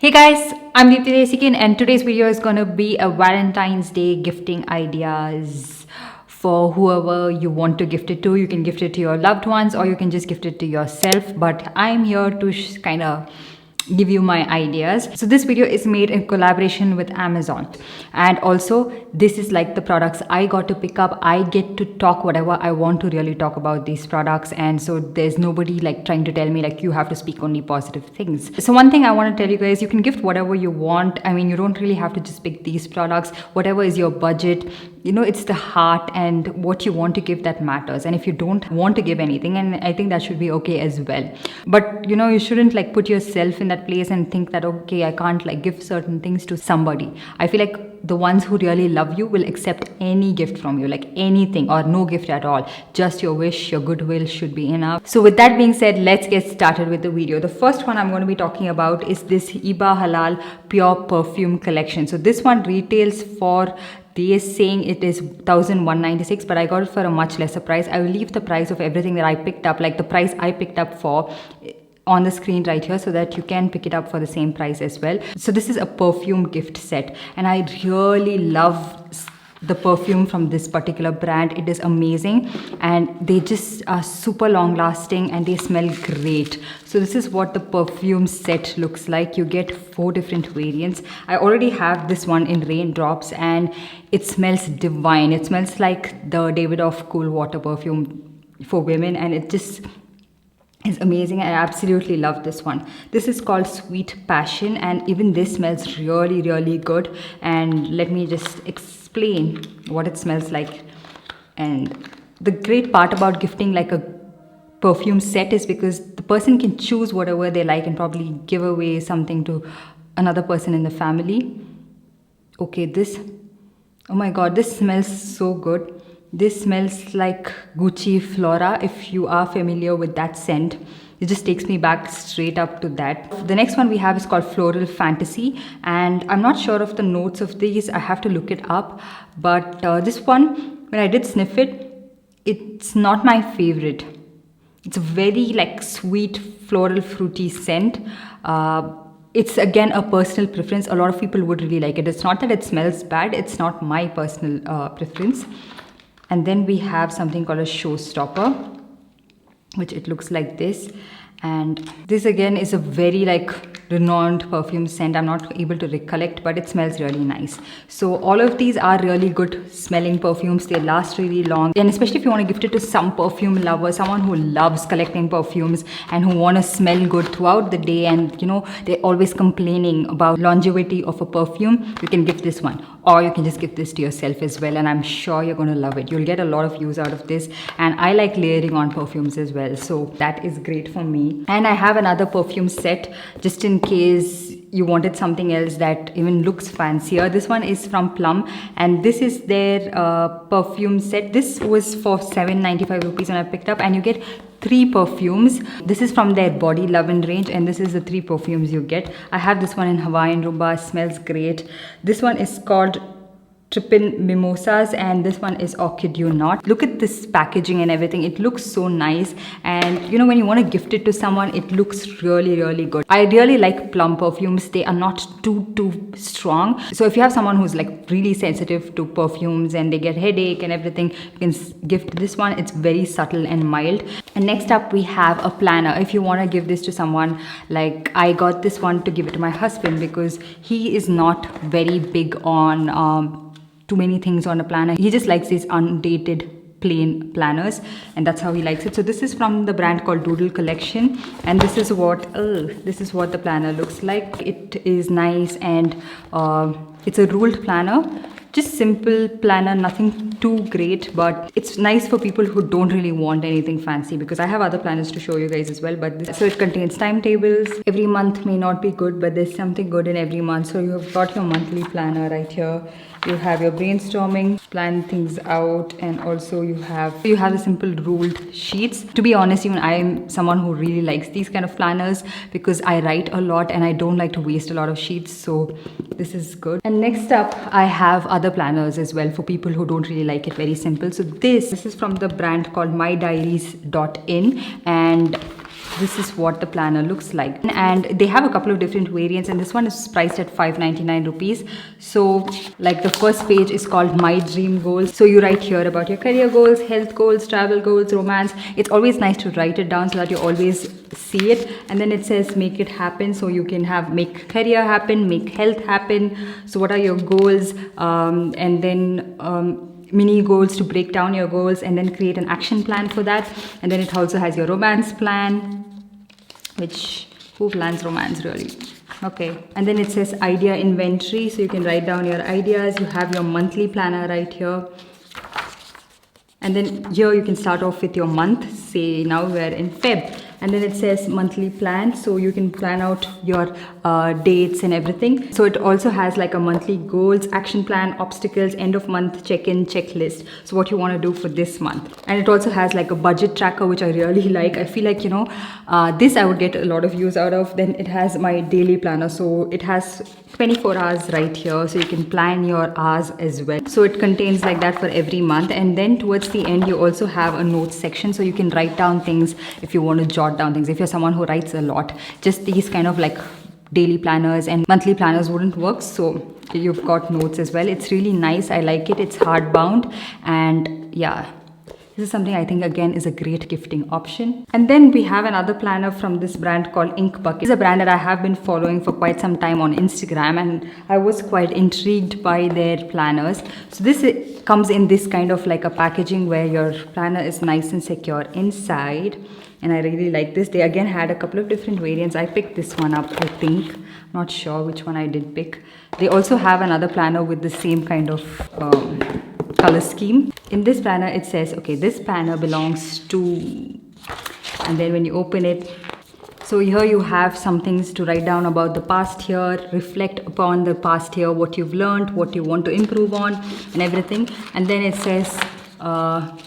Hey guys, I'm Deepthi Desikan and today's video is gonna be a Valentine's Day gifting ideas for whoever you want to gift it to. You can gift it to your loved ones or you can just gift it to yourself, but I'm here to kind of give you my ideas. So this video is made in collaboration with Amazon, and also this is like the products I got to pick up. I get to talk whatever I want to really talk about these products, and so there's nobody like trying to tell me like you have to speak only positive things. So one thing I want to tell you guys, you can gift whatever you want. I mean, you don't really have to just pick these products. Whatever is your budget, you know, it's the heart and what you want to give that matters. And if you don't want to give anything, and I think that should be okay as well, but you know, you shouldn't like put yourself in that place and think that okay, I can't like give certain things to somebody. I feel like the ones who really love you will accept any gift from you, like anything or no gift at all. Just your wish, your goodwill should be enough. So with that being said, let's get started with the video. The first one I'm going to be talking about is this Iba Halal Pure Perfume collection. So this one retails for, they is saying it is 1196, but I got it for a much lesser price. I will leave the price of everything that I picked up, like the price I picked up for, on the screen right here, so that you can pick it up for the same price as well. So this is a perfume gift set, and I really love the perfume from this particular brand. It is amazing, and they just are super long lasting and they smell great. So this is what the perfume set looks like. You get 4 different variants. I already have this one in Raindrops and it smells divine. It smells like the Davidoff Cool Water perfume for women, and it just is amazing. I absolutely love this one. This is called Sweet Passion, and even this smells really good. And let me just explain what it smells like. And the great part about gifting like a perfume set is because the person can choose whatever they like and probably give away something to another person in the family. Okay, this, oh my god, this smells so good. This smells like Gucci Flora. If you are familiar with that scent, it just takes me back straight up to that. The next one we have is called Floral Fantasy, and I'm not sure of the notes of these. I have to look it up. But this one, when I did sniff it, it's not my favorite. It's a very like sweet floral fruity scent. It's again a personal preference. A lot of people would really like it. It's not that it smells bad. It's not my personal preference. And then we have something called a Showstopper, which it looks like this. And this again is a very like renowned perfume scent. I'm not able to recollect, but it smells really nice. So all of these are really good smelling perfumes. They last really long, and especially if you want to gift it to some perfume lover, someone who loves collecting perfumes and who want to smell good throughout the day, and you know, they're always complaining about longevity of a perfume, you can gift this one. Or you can just give this to yourself as well, and I'm sure you're going to love it. You'll get a lot of use out of this, and I like layering on perfumes as well, so that is great for me. And I have another perfume set just in case you wanted something else that even looks fancier. This one is from Plum, and this is their perfume set. This was for 795 rupees when I picked up, and you get 3 perfumes. This is from their Body Lovin' range, and this is the 3 perfumes you get. I have this one in Hawaiian Rumba. It smells great. This one is called Trippin' Mimosas, and this one is Orchid You Not. Look at this packaging and everything. It looks so nice, and you know, when you want to gift it to someone, it looks really good. I really like Plum perfumes. They are not too strong, so if you have someone who's like really sensitive to perfumes and they get headache and everything, you can gift this one. It's very subtle and mild. And next up we have a planner. If you want to give this to someone, like I got this one to give it to my husband because he is not very big on too many things on a planner. He just likes these undated plain planners, and that's how he likes it. So this is from the brand called Doodle collection, and this is what the planner looks like. It is nice, and it's a ruled planner. Just simple planner, nothing too great, but it's nice for people who don't really want anything fancy, because I have other planners to show you guys as well. But so it contains timetables. Every month may not be good, but there's something good in every month. So you've got your monthly planner right here. You have your brainstorming, plan things out, and also you have the simple ruled sheets. To be honest, even I am someone who really likes these kind of planners because I write a lot and I don't like to waste a lot of sheets, so this is good. And next up I have other planners as well for people who don't really like it very simple. So this is from the brand called mydiaries.in, and this is what the planner looks like. And they have a couple of different variants, and this one is priced at 599 rupees. So like the first page is called My Dream Goals. So you write here about your career goals, health goals, travel goals, romance. It's always nice to write it down so that you always see it. And then it says make it happen, so you can have make career happen, make health happen. So what are your goals? And then mini goals to break down your goals, and then create an action plan for that. And then it also has your romance plan, which who plans romance really? Okay. And then it says idea inventory, so you can write down your ideas. You have your monthly planner right here. And then here you can start off with your month. Say now we're in Feb. And then it says monthly plan, so you can plan out your dates and everything. So it also has like a monthly goals, action plan, obstacles, end of month check-in, checklist. So what you want to do for this month. And it also has like a budget tracker, which I really like. I feel like, you know, this I would get a lot of use out of. Then it has my daily planner. So it has 24 hours right here, so you can plan your hours as well. So it contains like that for every month. And then towards the end you also have a notes section, so you can write down things if you want to jot down things. If you're someone who writes a lot, just these kind of like daily planners and monthly planners wouldn't work, so you've got notes as well. It's really nice. I like it. It's hardbound, and yeah, this is something I think again is a great gifting option. And then we have another planner from this brand called Ink Bucket. It's a brand that I have been following for quite some time on Instagram, and I was quite intrigued by their planners. So this comes in this kind of like a packaging where your planner is nice and secure inside, and I really like this. They again had a couple of different variants. I picked this one up, I think. Not sure which one I did pick. They also have another planner with the same kind of color scheme. In this planner it says, okay, this planner belongs to, and then when you open it, so here you have some things to write down about the past year, reflect upon the past year, what you've learned, what you want to improve on, and everything. And then it says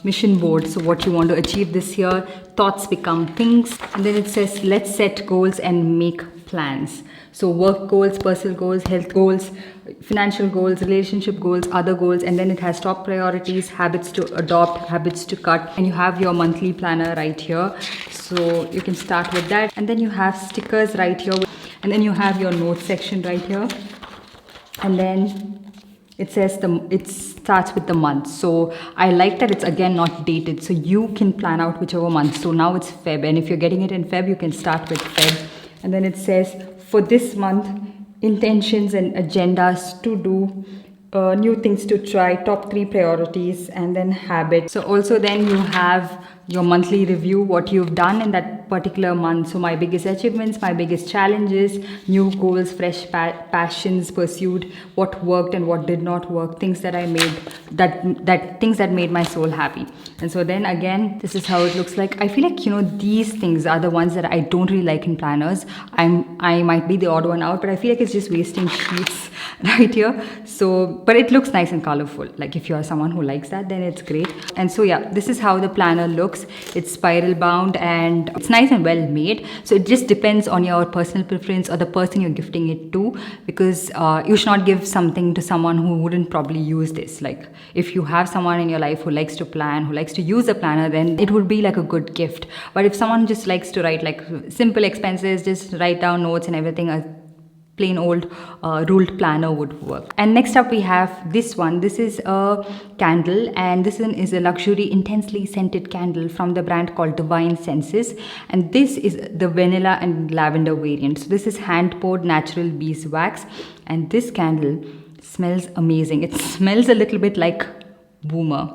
mission board, so what you want to achieve this year, thoughts become things. And then it says let's set goals and make plans. So work goals, personal goals, health goals, financial goals, relationship goals, other goals. And then it has top priorities, habits to adopt, habits to cut. And you have your monthly planner right here, so you can start with that. And then you have stickers right here, and then you have your notes section right here. And then it says it starts with the month. So I like that it's again not dated, so you can plan out whichever month. So now it's Feb, and if you're getting it in Feb, you can start with Feb. And then it says for this month, intentions and agendas to do, new things to try, top 3 priorities, and then habits. So also then you have your monthly review, what you've done in that particular month. So my biggest achievements, my biggest challenges, new goals, fresh passions pursued, what worked and what did not work, things that I made, things that made my soul happy. And so then again, this is how it looks like. I feel like, you know, these things are the ones that I don't really like in planners. I might be the odd one out, but I feel like it's just wasting sheets right here. So, but it looks nice and colorful. Like if you are someone who likes that, then it's great. And so yeah, this is how the planner looks. It's spiral bound and it's nice and well made. So it just depends on your personal preference or the person you're gifting it to, because you should not give something to someone who wouldn't probably use this. Like if you have someone in your life who likes to plan, who likes to use a planner, then it would be like a good gift. But if someone just likes to write like simple expenses, just write down notes and everything, plain old ruled planner would work. And next up we have this one. This is a candle, and this one is a luxury intensely scented candle from the brand called Divine Senses, and this is the vanilla and lavender variant. So this is hand poured natural beeswax, and this candle smells amazing. It smells a little bit like Boomer,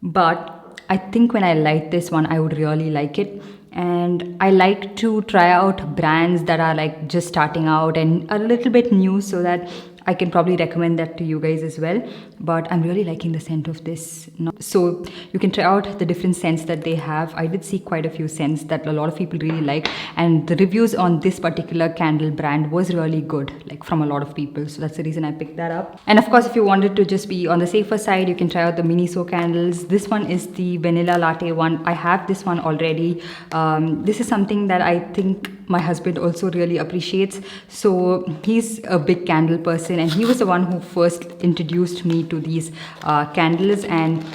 but I think when I light this one I would really like it. And I like to try out brands that are like just starting out and a little bit new, so that I can probably recommend that to you guys as well. But I'm really liking the scent of this. So you can try out the different scents that they have. I did see quite a few scents that a lot of people really like, and the reviews on this particular candle brand was really good, like from a lot of people. So that's the reason I picked that up. And of course, if you wanted to just be on the safer side, you can try out the Miniso candles. This one is the vanilla latte one. I have this one already. This is something that I think my husband also really appreciates. So he's a big candle person, and he was the one who first introduced me to these candles, and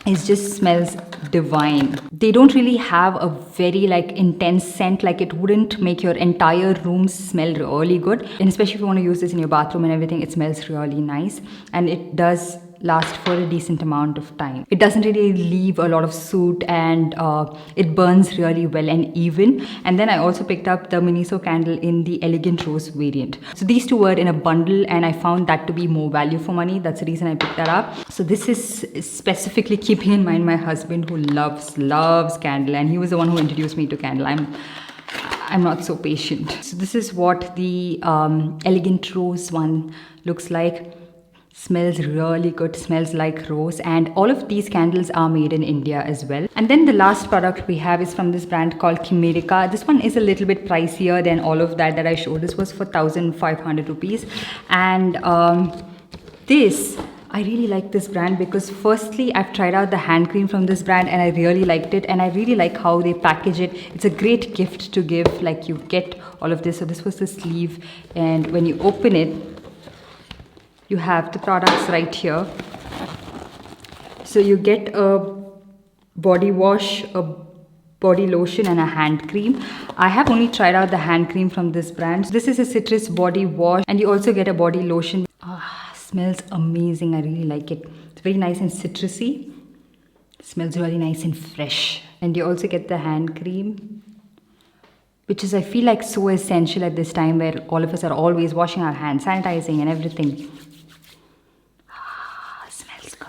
it just smells divine. They don't really have a very like intense scent, like it wouldn't make your entire room smell really good, and especially if you want to use this in your bathroom and everything, it smells really nice, and it does last for a decent amount of time. It doesn't really leave a lot of soot, and it burns really well and even. And then I also picked up the Miniso candle in the Elegant Rose variant. So these two were in a bundle, and I found that to be more value for money. That's the reason I picked that up. So this is specifically keeping in mind my husband, who loves candle, and he was the one who introduced me to candle. I'm not so patient. So this is what the Elegant Rose one looks like. Smells really good, smells like rose, and all of these candles are made in India as well. And then the last product we have is from this brand called Kimirica. This one is a little bit pricier than all of that I showed. This was for 1,500 rupees. And I really like this brand because firstly, I've tried out the hand cream from this brand and I really liked it, and I really like how they package it. It's a great gift to give, like you get all of this. So this was the sleeve, and when you open it, you have the products right here. So you get a body wash, a body lotion, and a hand cream. I have only tried out the hand cream from this brand. So this is a citrus body wash, and you also get a body lotion. Smells amazing. I really like it. It's very nice and citrusy. Smells really nice and fresh. And you also get the hand cream, which is, I feel like, so essential at this time where all of us are always washing our hands, sanitizing and everything. Smells good.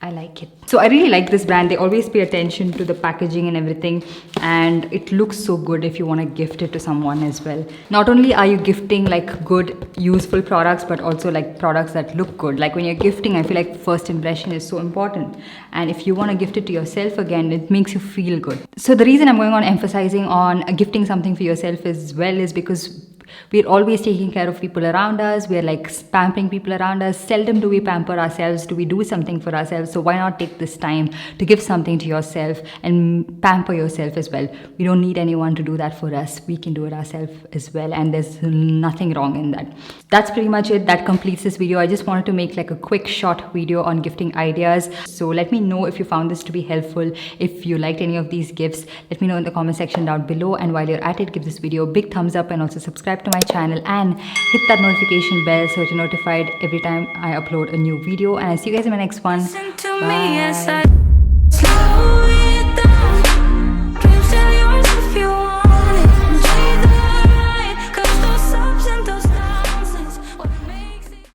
I like it. So I really like this brand. They always pay attention to the packaging and everything, and it looks so good if you want to gift it to someone as well. Not only are you gifting like good, useful products, but also like products that look good. Like when you're gifting, I feel like first impression is so important. And if you want to gift it to yourself again, it makes you feel good. So the reason I'm going on emphasizing on gifting something for yourself as well is because we're always taking care of people around us. We're like pampering people around us. Seldom do we pamper ourselves. Do we do something for ourselves? So why not take this time to give something to yourself and pamper yourself as well? We don't need anyone to do that for us. We can do it ourselves as well. And there's nothing wrong in that. That's pretty much it. That completes this video. I just wanted to make like a quick short video on gifting ideas. So let me know if you found this to be helpful. If you liked any of these gifts, let me know in the comment section down below. And while you're at it, give this video a big thumbs up and also subscribe to my channel and hit that notification bell so you're notified every time I upload a new video. And I'll see you guys in my next one. Bye.